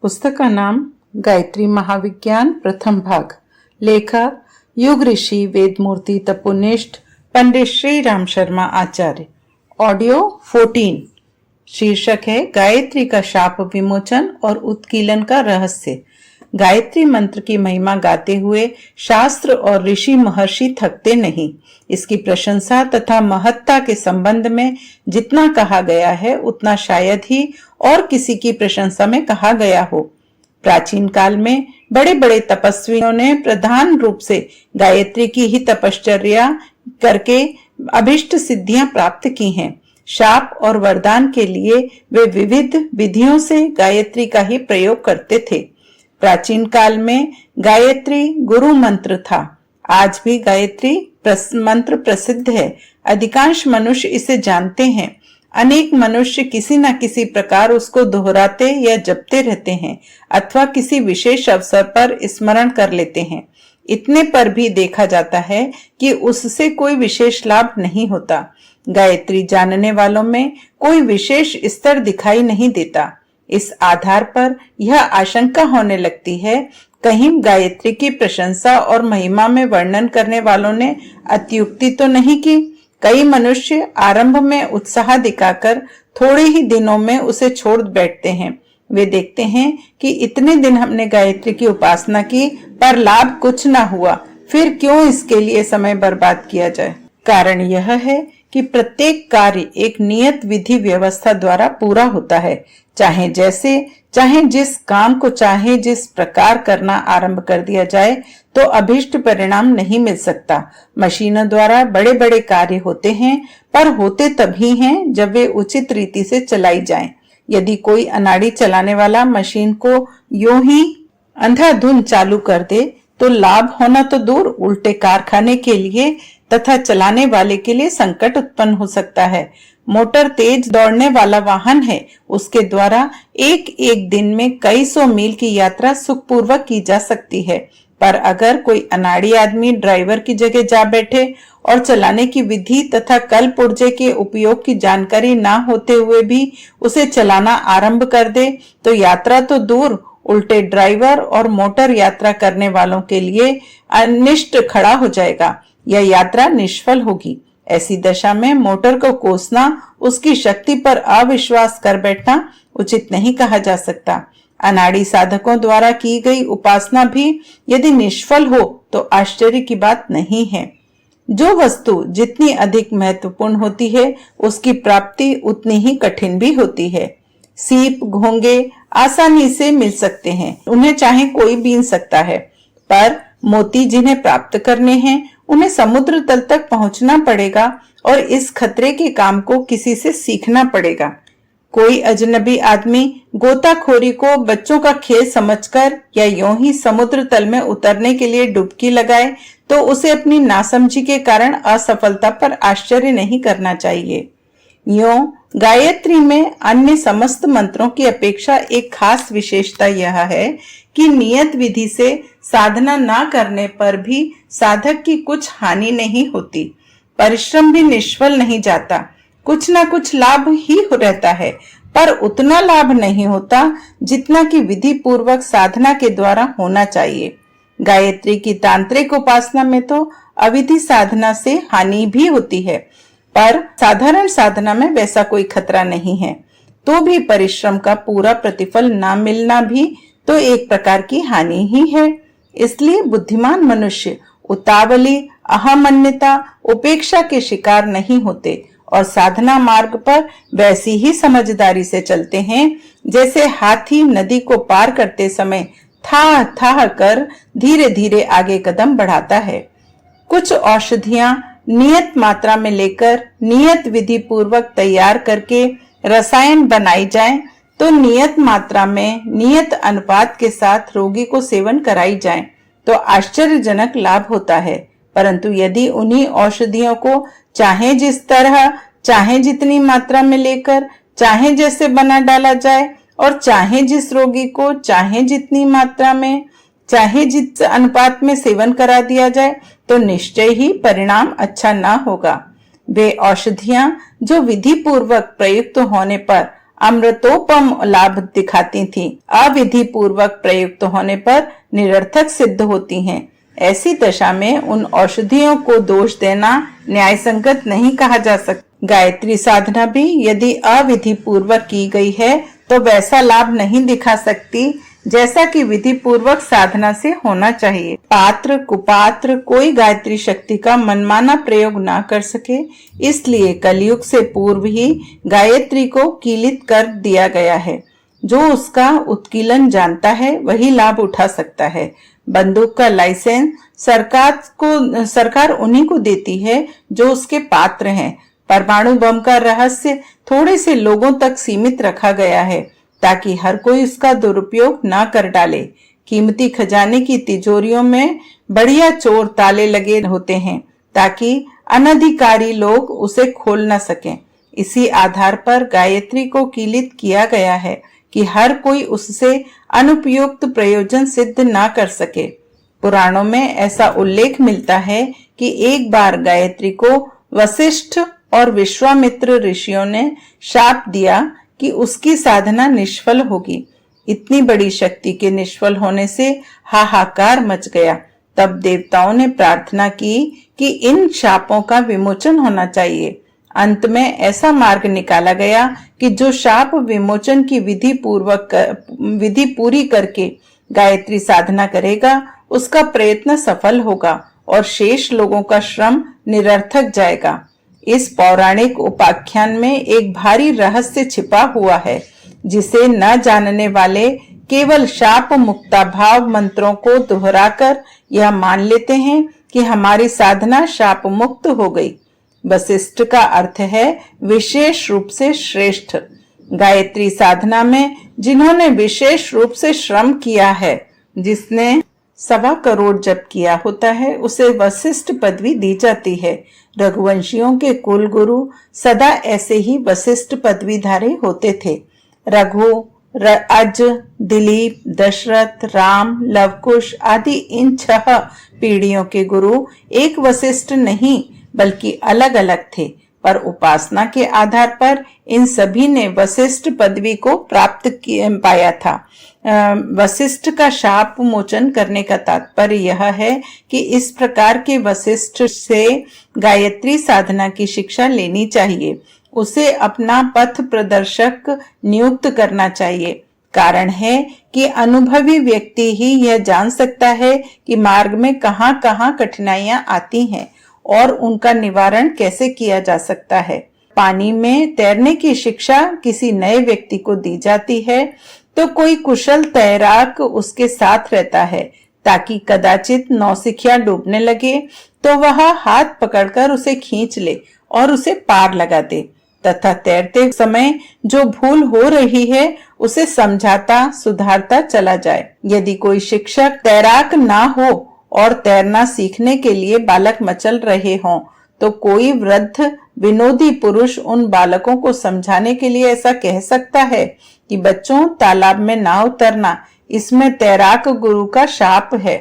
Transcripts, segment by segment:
पुस्तक का नाम गायत्री महाविज्ञान प्रथम भाग। लेखक युग ऋषि वेदमूर्ति तपोनिष्ठ पंडित श्री राम शर्मा आचार्य। ऑडियो 14। शीर्षक है गायत्री का शाप विमोचन और उत्कीलन का रहस्य। गायत्री मंत्र की महिमा गाते हुए शास्त्र और ऋषि महर्षि थकते नहीं। इसकी प्रशंसा तथा महत्ता के संबंध में जितना कहा गया है उतना शायद ही और किसी की प्रशंसा में कहा गया हो। प्राचीन काल में बड़े बड़े तपस्वियों ने प्रधान रूप से गायत्री की ही तपश्चर्या करके अभिष्ट सिद्धियां प्राप्त की हैं। शाप और वरदान के लिए वे विविध विधियों से गायत्री का ही प्रयोग करते थे। प्राचीन काल में गायत्री गुरु मंत्र था। आज भी गायत्री मंत्र प्रसिद्ध है। अधिकांश मनुष्य इसे जानते हैं। अनेक मनुष्य किसी न किसी प्रकार उसको दोहराते या जपते रहते हैं अथवा किसी विशेष अवसर पर स्मरण कर लेते हैं। इतने पर भी देखा जाता है कि उससे कोई विशेष लाभ नहीं होता। गायत्री जानने वालों में कोई विशेष स्तर दिखाई नहीं देता। इस आधार पर यह आशंका होने लगती है कहीं गायत्री की प्रशंसा और महिमा में वर्णन करने वालों ने अत्युक्ति तो नहीं की। कई मनुष्य आरंभ में उत्साह दिखाकर थोड़े ही दिनों में उसे छोड़ बैठते हैं। वे देखते हैं कि इतने दिन हमने गायत्री की उपासना की पर लाभ कुछ ना हुआ, फिर क्यों इसके लिए समय बर्बाद किया जाए। कारण यह है कि प्रत्येक कार्य एक नियत विधि व्यवस्था द्वारा पूरा होता है। चाहे जिस काम को चाहे जिस प्रकार करना आरंभ कर दिया जाए तो अभीष्ट परिणाम नहीं मिल सकता। मशीनों द्वारा बड़े बड़े कार्य होते हैं पर होते तभी हैं जब वे उचित रीति से चलाई जाएं। यदि कोई अनाड़ी चलाने वाला मशीन को यूं ही अंधाधुंध चालू कर दे तो लाभ होना तो दूर, उल्टे कारखाने के लिए तथा चलाने वाले के लिए संकट उत्पन्न हो सकता है। मोटर तेज दौड़ने वाला वाहन है, उसके द्वारा एक एक दिन में कई सौ मील की यात्रा सुखपूर्वक की जा सकती है। पर अगर कोई अनाड़ी आदमी ड्राइवर की जगह जा बैठे और चलाने की विधि तथा कल पुर्जे के उपयोग की जानकारी ना होते हुए भी उसे चलाना आरंभ कर दे तो यात्रा तो दूर, उल्टे ड्राइवर और मोटर यात्रा करने वालों के लिए अनिष्ट खड़ा हो जाएगा। यह यात्रा निष्फल होगी। ऐसी दशा में मोटर को कोसना, उसकी शक्ति पर अविश्वास कर बैठना उचित नहीं कहा जा सकता। अनाड़ी साधकों द्वारा की गई उपासना भी यदि निष्फल हो तो आश्चर्य की बात नहीं है। जो वस्तु जितनी अधिक महत्वपूर्ण होती है उसकी प्राप्ति उतनी ही कठिन भी होती है। सीप घोंगे आसानी से मिल सकते हैं, उन्हें चाहे कोई बीन सकता है, पर मोती जिन्हें प्राप्त करने हैं उन्हें समुद्र तल तक पहुंचना पड़ेगा और इस खतरे के काम को किसी से सीखना पड़ेगा। कोई अजनबी आदमी गोताखोरी को बच्चों का खेल समझकर या यूं ही समुद्र तल में उतरने के लिए डुबकी लगाए तो उसे अपनी नासमझी के कारण असफलता पर आश्चर्य नहीं करना चाहिए। यूं गायत्री में अन्य समस्त मंत्रों की अपेक्षा एक खास विशेषता यह है कि नियत विधि से साधना ना करने पर भी साधक की कुछ हानि नहीं होती। परिश्रम भी निष्फल नहीं जाता। कुछ ना कुछ लाभ ही रहता है, पर उतना लाभ नहीं होता जितना कि विधि पूर्वक साधना के द्वारा होना चाहिए। गायत्री की तांत्रिक उपासना में तो अविधि साधना से हानि भी होती है, पर साधारण साधना में वैसा कोई खतरा नहीं है। तो भी परिश्रम का पूरा प्रतिफल ना मिलना भी तो एक प्रकार की हानि ही है। इसलिए बुद्धिमान मनुष्य उतावली, अहमन्यता, उपेक्षा के शिकार नहीं होते और साधना मार्ग पर वैसी ही समझदारी से चलते हैं जैसे हाथी नदी को पार करते समय था था कर धीरे धीरे आगे कदम बढ़ाता है। कुछ औषधियां नियत मात्रा में लेकर नियत विधि पूर्वक तैयार करके रसायन बनाई जाएं तो नियत मात्रा में नियत अनुपात के साथ रोगी को सेवन कराई जाए तो आश्चर्यजनक लाभ होता है। परंतु यदि उन्हीं औषधियों को चाहे जिस तरह, चाहे जितनी मात्रा में लेकर, चाहे जैसे बना डाला जाए और चाहे जिस रोगी को चाहे जितनी मात्रा में, चाहे जिस अनुपात में सेवन करा दिया जाए तो निश्चय ही परिणाम अच्छा ना होगा। वे औषधियां जो विधि पूर्वक प्रयुक्त होने पर अमृतोपम लाभ दिखाती थीं, अविधि पूर्वक प्रयुक्त होने पर निरर्थक सिद्ध होती हैं। ऐसी दशा में उन औषधियों को दोष देना न्याय संगत नहीं कहा जा सकता। गायत्री साधना भी यदि अविधि पूर्वक की गई है तो वैसा लाभ नहीं दिखा सकती जैसा कि विधि पूर्वक साधना से होना चाहिए। पात्र कुपात्र कोई गायत्री शक्ति का मनमाना प्रयोग ना कर सके, इसलिए कलयुग से पूर्व ही गायत्री को कीलित कर दिया गया है। जो उसका उत्कीलन जानता है वही लाभ उठा सकता है। बंदूक का लाइसेंस सरकार उन्हीं को देती है जो उसके पात्र हैं। परमाणु बम का रहस्य थोड़े से लोगों तक सीमित रखा गया है ताकि हर कोई उसका दुरुपयोग ना कर डाले। कीमती खजाने की तिजोरियों में बढ़िया चोर ताले लगे होते हैं ताकि अनधिकारी लोग उसे खोल न सकें। इसी आधार पर गायत्री को कीलित किया गया है कि हर कोई उससे अनुपयुक्त प्रयोजन सिद्ध ना कर सके। पुराणों में ऐसा उल्लेख मिलता है कि एक बार गायत्री को वशिष्ठ और विश्वामित्र ऋषियों ने शाप दिया कि उसकी साधना निष्फल होगी। इतनी बड़ी शक्ति के निष्फल होने से हाहाकार मच गया। तब देवताओं ने प्रार्थना की कि इन शापों का विमोचन होना चाहिए। अंत में ऐसा मार्ग निकाला गया कि जो शाप विमोचन की विधि पूरी करके गायत्री साधना करेगा उसका प्रयत्न सफल होगा और शेष लोगों का श्रम निरर्थक जाएगा। इस पौराणिक उपाख्यान में एक भारी रहस्य छिपा हुआ है जिसे न जानने वाले केवल शाप मुक्ता भाव मंत्रों को दोहराकर यह मान लेते हैं कि हमारी साधना शाप मुक्त हो गई। वशिष्ठ का अर्थ है विशेष रूप से श्रेष्ठ। गायत्री साधना में जिन्होंने विशेष रूप से श्रम किया है, जिसने 1.25 करोड़ जप किया होता है, उसे वशिष्ठ पदवी दी जाती है। रघुवंशियों के कुल गुरु सदा ऐसे ही वशिष्ठ पदवीधारी होते थे। रघु, अज, दिलीप, दशरथ, राम, लवकुश आदि इन 6 पीढ़ियों के गुरु एक वशिष्ठ नहीं बल्कि अलग अलग थे, पर उपासना के आधार पर इन सभी ने वशिष्ठ पदवी को प्राप्त पाया था। वशिष्ठ का शाप मोचन करने का तात्पर्य यह है कि इस प्रकार के वशिष्ठ से गायत्री साधना की शिक्षा लेनी चाहिए। उसे अपना पथ प्रदर्शक नियुक्त करना चाहिए। कारण है कि अनुभवी व्यक्ति ही यह जान सकता है कि मार्ग में कहाँ कहाँ कठिनाइयां आती हैं और उनका निवारण कैसे किया जा सकता है। पानी में तैरने की शिक्षा किसी नए व्यक्ति को दी जाती है तो कोई कुशल तैराक उसके साथ रहता है ताकि कदाचित नौसिखिया डूबने लगे तो वह हाथ पकड़कर उसे खींच ले और उसे पार लगा दे तथा तैरते समय जो भूल हो रही है उसे समझाता सुधारता चला जाए। यदि कोई शिक्षक तैराक ना हो और तैरना सीखने के लिए बालक मचल रहे हों तो कोई वृद्ध विनोदी पुरुष उन बालकों को समझाने के लिए ऐसा कह सकता है कि बच्चों, तालाब में ना उतरना, इसमें तैराक गुरु का शाप है।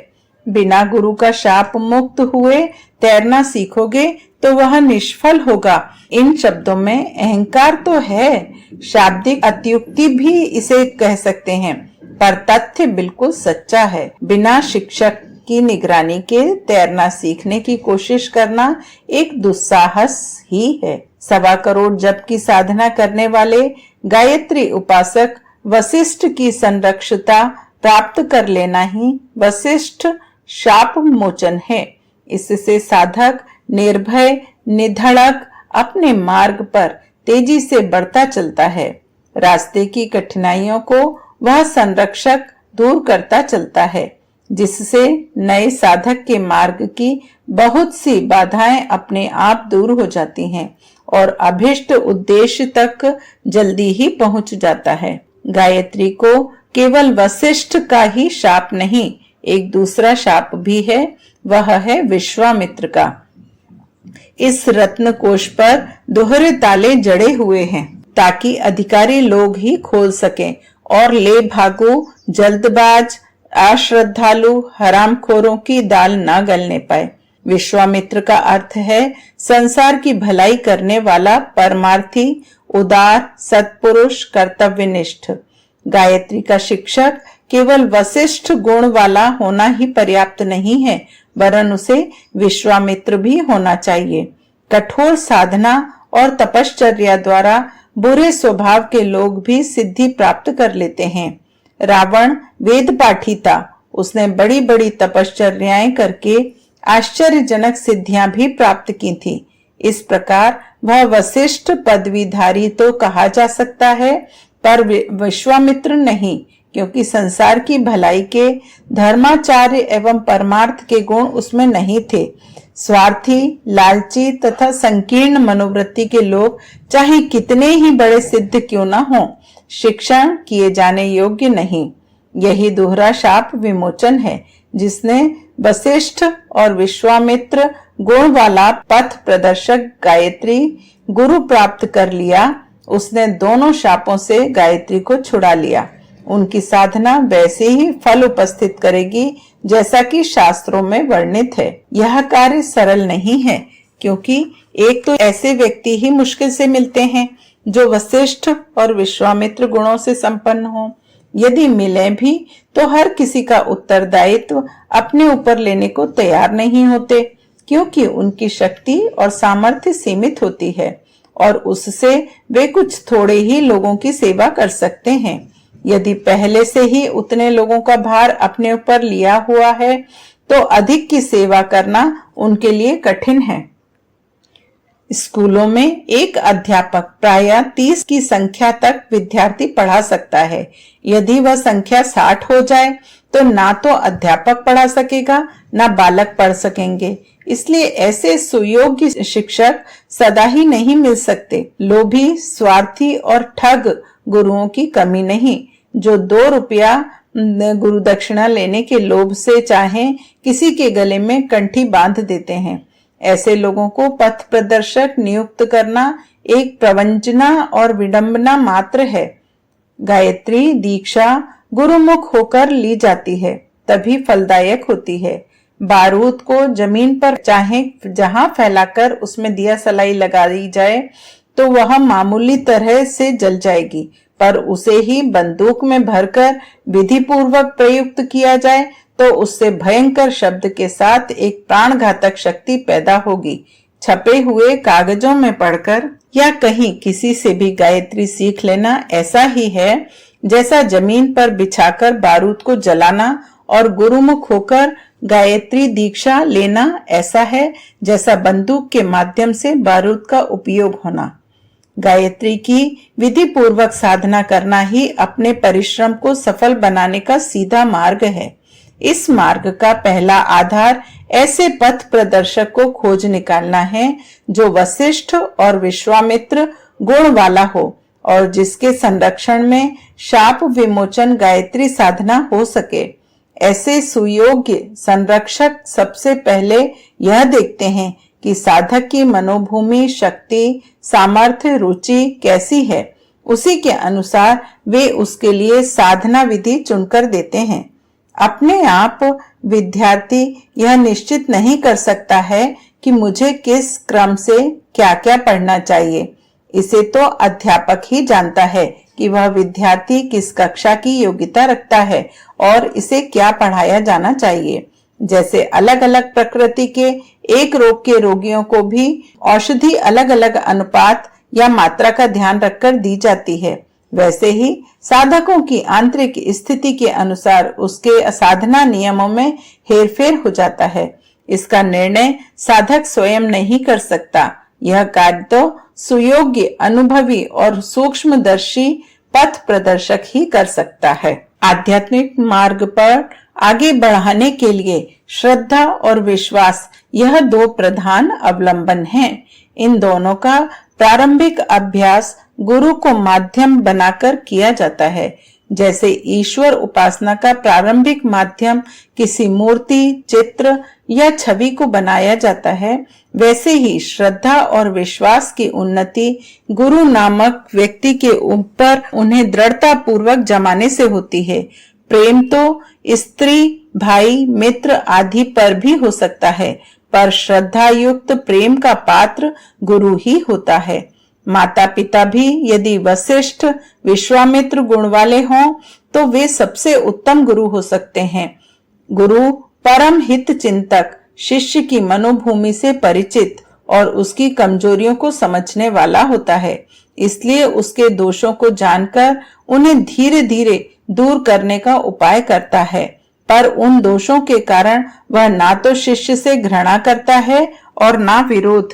बिना गुरु का शाप मुक्त हुए तैरना सीखोगे तो वह निष्फल होगा। इन शब्दों में अहंकार तो है, शाब्दिक अत्युक्ति भी इसे कह सकते हैं, पर तथ्य बिल्कुल सच्चा है। बिना शिक्षक की निगरानी के तैरना सीखने की कोशिश करना एक दुस्साहस ही है। 1.25 करोड़ जप की साधना करने वाले गायत्री उपासक वशिष्ठ की संरक्षता प्राप्त कर लेना ही वशिष्ठ शाप मोचन है। इससे साधक निर्भय निधड़क अपने मार्ग पर तेजी से बढ़ता चलता है। रास्ते की कठिनाइयों को वह संरक्षक दूर करता चलता है, जिससे नए साधक के मार्ग की बहुत सी बाधाएं अपने आप दूर हो जाती हैं और अभिष्ट उद्देश्य तक जल्दी ही पहुंच जाता है। गायत्री को केवल वशिष्ठ का ही शाप नहीं, एक दूसरा शाप भी है, वह है विश्वामित्र का। इस रत्न कोश पर दोहरे ताले जड़े हुए हैं ताकि अधिकारी लोग ही खोल सकें और ले भागु, जल्दबाज, अश्रद्धालु, हरामखोरों की दाल ना गलने पाए। विश्वामित्र का अर्थ है संसार की भलाई करने वाला परमार्थी, उदार, सत्पुरुष, कर्तव्यनिष्ठ। गायत्री का शिक्षक केवल वशिष्ठ गुण वाला होना ही पर्याप्त नहीं है, वरन उसे विश्वामित्र भी होना चाहिए। कठोर साधना और तपश्चर्या द्वारा बुरे स्वभाव के लोग भी सिद्धि प्राप्त कर लेते हैं। रावण वेद पाठी था, उसने बड़ी बड़ी तपश्चर्याएं करके आश्चर्यजनक सिद्धियां भी प्राप्त की थी। इस प्रकार वह वशिष्ठ पदवीधारी तो कहा जा सकता है, पर विश्वामित्र नहीं, क्योंकि संसार की भलाई के, धर्माचार्य एवं परमार्थ के गुण उसमें नहीं थे। स्वार्थी, लालची तथा संकीर्ण मनोवृत्ति के लोग चाहे कितने ही बड़े सिद्ध क्यों न हों, शिक्षण किए जाने योग्य नहीं। यही दोहरा शाप विमोचन है, जिसने वशिष्ठ और विश्वामित्र गुण वाला पथ प्रदर्शक गायत्री गुरु प्राप्त कर लिया, उसने दोनों शापों से गायत्री को छुड़ा लिया। उनकी साधना वैसे ही फल उपस्थित करेगी जैसा कि शास्त्रों में वर्णित है। यह कार्य सरल नहीं है, क्योंकि एक तो ऐसे व्यक्ति ही मुश्किल से मिलते हैं जो वशिष्ठ और विश्वामित्र गुणों से संपन्न हो। यदि मिले भी तो हर किसी का उत्तरदायित्व अपने ऊपर लेने को तैयार नहीं होते, क्योंकि उनकी शक्ति और सामर्थ्य सीमित होती है और उससे वे कुछ थोड़े ही लोगों की सेवा कर सकते हैं। यदि पहले से ही उतने लोगों का भार अपने ऊपर लिया हुआ है तो अधिक की सेवा करना उनके लिए कठिन है। स्कूलों में एक अध्यापक प्रायः 30 की संख्या तक विद्यार्थी पढ़ा सकता है। यदि वह संख्या 60 हो जाए तो ना तो अध्यापक पढ़ा सकेगा, ना बालक पढ़ सकेंगे। इसलिए ऐसे सुयोग्य शिक्षक सदा ही नहीं मिल सकते। लोभी, स्वार्थी और ठग गुरुओं की कमी नहीं, जो 2 रुपया गुरु दक्षिणा लेने के लोभ से चाहे किसी के गले में कंठी बांध देते हैं। ऐसे लोगों को पथ प्रदर्शक नियुक्त करना एक प्रवंचना और विडंबना मात्र है। गायत्री दीक्षा गुरुमुख होकर ली जाती है, तभी फलदायक होती है। बारूद को जमीन पर चाहे जहां फैलाकर उसमें दिया सलाई लगा दी जाए तो वह मामूली तरह से जल जाएगी, पर उसे ही बंदूक में भरकर विधि पूर्वक प्रयुक्त किया जाए तो उससे भयंकर शब्द के साथ एक प्राणघातक शक्ति पैदा होगी। छपे हुए कागजों में पढ़कर या कहीं किसी से भी गायत्री सीख लेना ऐसा ही है जैसा जमीन पर बिछाकर बारूद को जलाना, और गुरुमुख होकर गायत्री दीक्षा लेना ऐसा है जैसा बंदूक के माध्यम से बारूद का उपयोग होना। गायत्री की विधि पूर्वक साधना करना ही अपने परिश्रम को सफल बनाने का सीधा मार्ग है। इस मार्ग का पहला आधार ऐसे पथ प्रदर्शक को खोज निकालना है जो वशिष्ठ और विश्वामित्र गुण वाला हो और जिसके संरक्षण में शाप विमोचन गायत्री साधना हो सके। ऐसे सुयोग्य संरक्षक सबसे पहले यह देखते हैं कि साधक की मनोभूमि, शक्ति, सामर्थ्य, रुचि कैसी है। उसी के अनुसार वे उसके लिए साधना विधि चुनकर देते हैं। अपने आप विद्यार्थी यह निश्चित नहीं कर सकता है कि मुझे किस क्रम से क्या क्या पढ़ना चाहिए। इसे तो अध्यापक ही जानता है कि वह विद्यार्थी किस कक्षा की योग्यता रखता है और इसे क्या पढ़ाया जाना चाहिए। जैसे अलग अलग प्रकृति के एक रोग के रोगियों को भी औषधि अलग अलग अनुपात या मात्रा का ध्यान रखकर दी जाती है, वैसे ही साधकों की आंतरिक स्थिति के अनुसार उसके साधना नियमों में हेरफेर हो जाता है। इसका निर्णय साधक स्वयं नहीं कर सकता। यह कार्य तो सुयोग्य, अनुभवी और सूक्ष्मदर्शी पथ प्रदर्शक ही कर सकता है। आध्यात्मिक मार्ग पर आगे बढ़ाने के लिए श्रद्धा और विश्वास यह 2 प्रधान अवलंबन हैं। इन दोनों का प्रारंभिक अभ्यास गुरु को माध्यम बनाकर किया जाता है। जैसे ईश्वर उपासना का प्रारंभिक माध्यम किसी मूर्ति, चित्र या छवि को बनाया जाता है, वैसे ही श्रद्धा और विश्वास की उन्नति गुरु नामक व्यक्ति के ऊपर उन्हें दृढ़ता पूर्वक जमाने से होती है। प्रेम तो स्त्री, भाई, मित्र आदि पर भी हो सकता है, पर श्रद्धा युक्त प्रेम का पात्र गुरु ही होता है। माता पिता भी यदि वशिष्ठ विश्वामित्र गुण वाले हों तो वे सबसे उत्तम गुरु हो सकते हैं। गुरु परम हित चिंतक, शिष्य की मनोभूमि से परिचित और उसकी कमजोरियों को समझने वाला होता है, इसलिए उसके दोषों को जानकर उन्हें धीरे धीरे दूर करने का उपाय करता है। पर उन दोषों के कारण वह ना तो शिष्य से घृणा करता है और ना विरोध,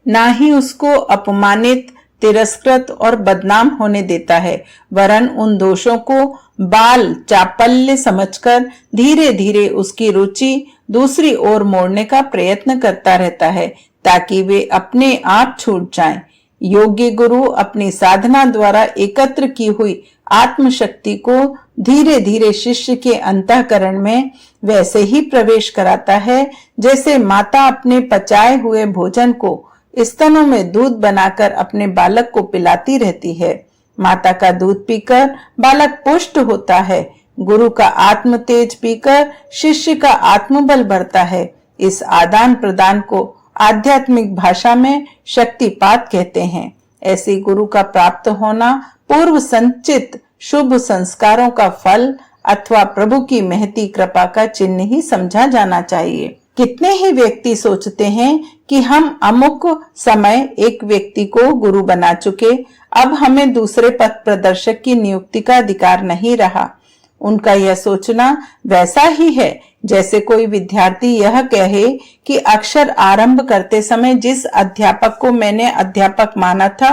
ना ही उसको अपमानित, तिरस्कृत और बदनाम होने देता है, वरन उन दोषों को बाल चापल्य समझकर धीरे धीरे उसकी रुचि दूसरी ओर मोड़ने का प्रयत्न करता रहता है, ताकि वे अपने आप छूट जाएं। योग्य गुरु अपनी साधना द्वारा एकत्र की हुई आत्मशक्ति को धीरे धीरे शिष्य के अंतःकरण में वैसे ही प्रवेश कराता है जैसे माता अपने पचाए हुए भोजन को स्तनों में दूध बनाकर अपने बालक को पिलाती रहती है। माता का दूध पीकर बालक पुष्ट होता है, गुरु का आत्म तेज पीकर शिष्य का आत्मबल बढ़ता है। इस आदान प्रदान को आध्यात्मिक भाषा में शक्तिपात कहते हैं। ऐसी गुरु का प्राप्त होना पूर्व संचित शुभ संस्कारों का फल अथवा प्रभु की महती कृपा का चिन्ह ही समझा जाना चाहिए। कितने ही व्यक्ति सोचते हैं कि हम अमुक समय एक व्यक्ति को गुरु बना चुके, अब हमें दूसरे पथ प्रदर्शक की नियुक्ति का अधिकार नहीं रहा। उनका यह सोचना वैसा ही है जैसे कोई विद्यार्थी यह कहे कि अक्षर आरंभ करते समय जिस अध्यापक को मैंने अध्यापक माना था,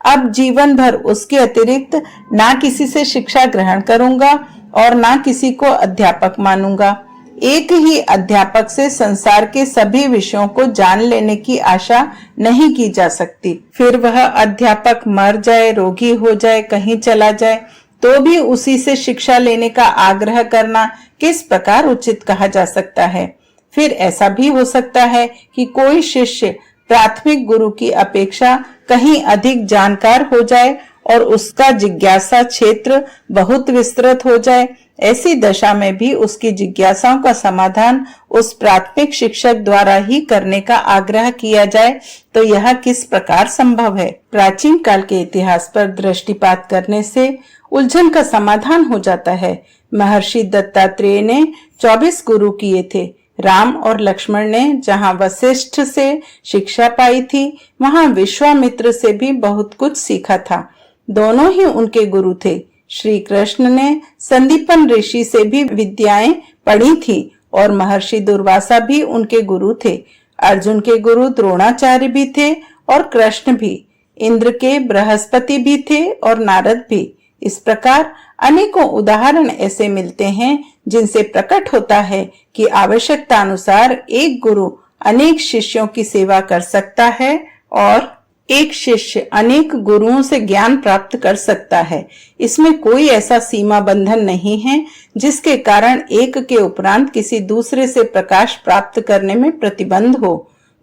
अब जीवन भर उसके अतिरिक्त ना किसी से शिक्षा ग्रहण करूंगा और ना किसी को अध्यापक मानूंगा। एक ही अध्यापक से संसार के सभी विषयों को जान लेने की आशा नहीं की जा सकती। फिर वह अध्यापक मर जाए, रोगी हो जाए, कहीं चला जाए, तो भी उसी से शिक्षा लेने का आग्रह करना किस प्रकार उचित कहा जा सकता है। फिर ऐसा भी हो सकता है कि कोई शिष्य प्राथमिक गुरु की अपेक्षा कहीं अधिक जानकार हो जाए और उसका जिज्ञासा क्षेत्र बहुत विस्तृत हो जाए। ऐसी दशा में भी उसकी जिज्ञासाओं का समाधान उस प्राथमिक शिक्षक द्वारा ही करने का आग्रह किया जाए तो यह किस प्रकार संभव है। प्राचीन काल के इतिहास पर दृष्टिपात करने से उलझन का समाधान हो जाता है। महर्षि दत्तात्रेय ने 24 गुरु किए थे। राम और लक्ष्मण ने जहाँ वशिष्ठ से शिक्षा पाई थी, वहाँ विश्वामित्र से भी बहुत कुछ सीखा था। दोनों ही उनके गुरु थे। श्री कृष्ण ने संदीपन ऋषि से भी विद्याएं पढ़ी थी और महर्षि दुर्वासा भी उनके गुरु थे। अर्जुन के गुरु द्रोणाचार्य भी थे और कृष्ण भी। इंद्र के बृहस्पति भी थे और नारद भी। इस प्रकार अनेकों उदाहरण ऐसे मिलते हैं जिनसे प्रकट होता है कि आवश्यकता अनुसार एक गुरु अनेक शिष्यों की सेवा कर सकता है और एक शिष्य अनेक गुरुओं से ज्ञान प्राप्त कर सकता है। इसमें कोई ऐसा सीमा बंधन नहीं है जिसके कारण एक के उपरांत किसी दूसरे से प्रकाश प्राप्त करने में प्रतिबंध हो।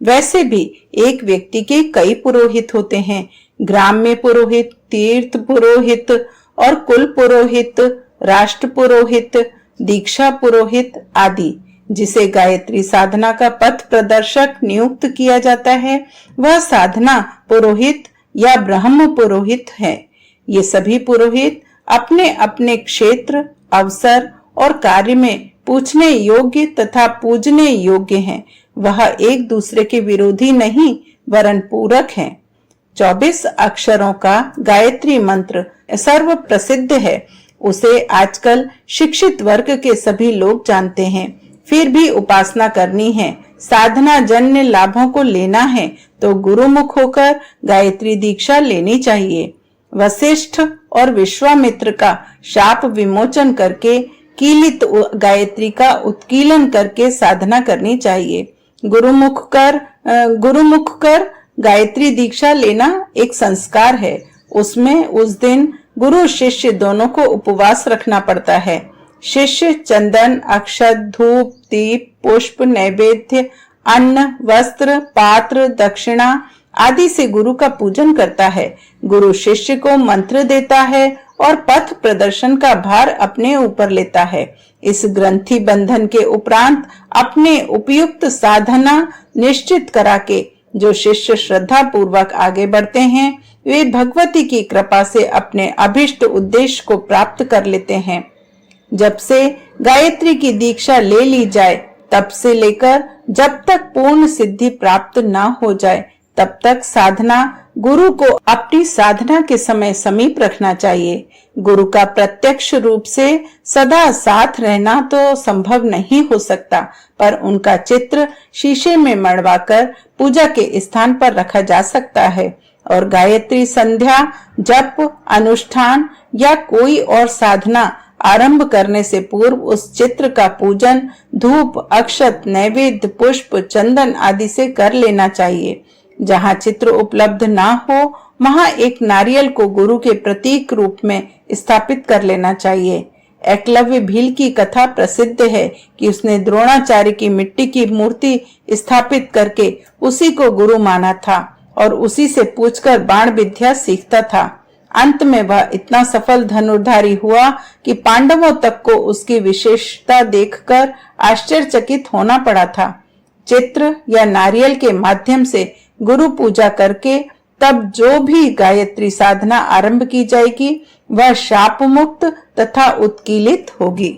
वैसे भी एक व्यक्ति के कई पुरोहित होते हैं। ग्राम्य पुरोहित, तीर्थ पुरोहित और कुल पुरोहित, राष्ट्र पुरोहित, दीक्षा पुरोहित आदि। जिसे गायत्री साधना का पथ प्रदर्शक नियुक्त किया जाता है वह साधना पुरोहित या ब्रह्म पुरोहित है। ये सभी पुरोहित अपने अपने क्षेत्र, अवसर और कार्य में पूछने योग्य तथा पूजने योग्य हैं। वह एक दूसरे के विरोधी नहीं वरन पूरक हैं। 24 अक्षरों का गायत्री मंत्र सर्व प्रसिद्ध है। उसे आजकल शिक्षित वर्ग के सभी लोग जानते हैं। फिर भी उपासना करनी है, साधना जन्य लाभों को लेना है तो गुरुमुख होकर गायत्री दीक्षा लेनी चाहिए। वशिष्ठ और विश्वामित्र का शाप विमोचन करके कीलित गायत्री का उत्कीलन करके साधना करनी चाहिए। गुरुमुख कर गायत्री दीक्षा लेना एक संस्कार है। उसमें उस दिन गुरु शिष्य दोनों को उपवास रखना पड़ता है। शिष्य चंदन, अक्षत, धूप, दीप, पुष्प, नैवेद्य, अन्न, वस्त्र, पात्र, दक्षिणा आदि से गुरु का पूजन करता है। गुरु शिष्य को मंत्र देता है और पथ प्रदर्शन का भार अपने ऊपर लेता है। इस ग्रंथि बंधन के उपरांत अपने उपयुक्त साधना निश्चित करा के जो शिष्य श्रद्धा पूर्वक आगे बढ़ते हैं वे भगवती की कृपा से अपने अभिष्ट उद्देश्य को प्राप्त कर लेते हैं। जब से गायत्री की दीक्षा ले ली जाए तब से लेकर जब तक पूर्ण सिद्धि प्राप्त न हो जाए तब तक साधना गुरु को अपनी साधना के समय समीप रखना चाहिए। गुरु का प्रत्यक्ष रूप से सदा साथ रहना तो संभव नहीं हो सकता, पर उनका चित्र शीशे में मढ़वाकर पूजा के स्थान पर रखा जा सकता है और गायत्री संध्या, जप, अनुष्ठान या कोई और साधना आरंभ करने से पूर्व उस चित्र का पूजन धूप, अक्षत, नैवेद्य, पुष्प, चंदन आदि से कर लेना चाहिए। जहाँ चित्र उपलब्ध ना हो वहां एक नारियल को गुरु के प्रतीक रूप में स्थापित कर लेना चाहिए। एकलव्य भील की कथा प्रसिद्ध है कि उसने द्रोणाचार्य की मिट्टी की मूर्ति स्थापित करके उसी को गुरु माना था और उसी से पूछकर बाण विद्या सीखता था। अंत में वह इतना सफल धनुर्धारी हुआ कि पांडवों तक को उसकी विशेषता देखकर आश्चर्यचकित होना पड़ा था। चित्र या नारियल के माध्यम से गुरु पूजा करके तब जो भी गायत्री साधना आरंभ की जाएगी वह शाप मुक्त तथा उत्कीलित होगी।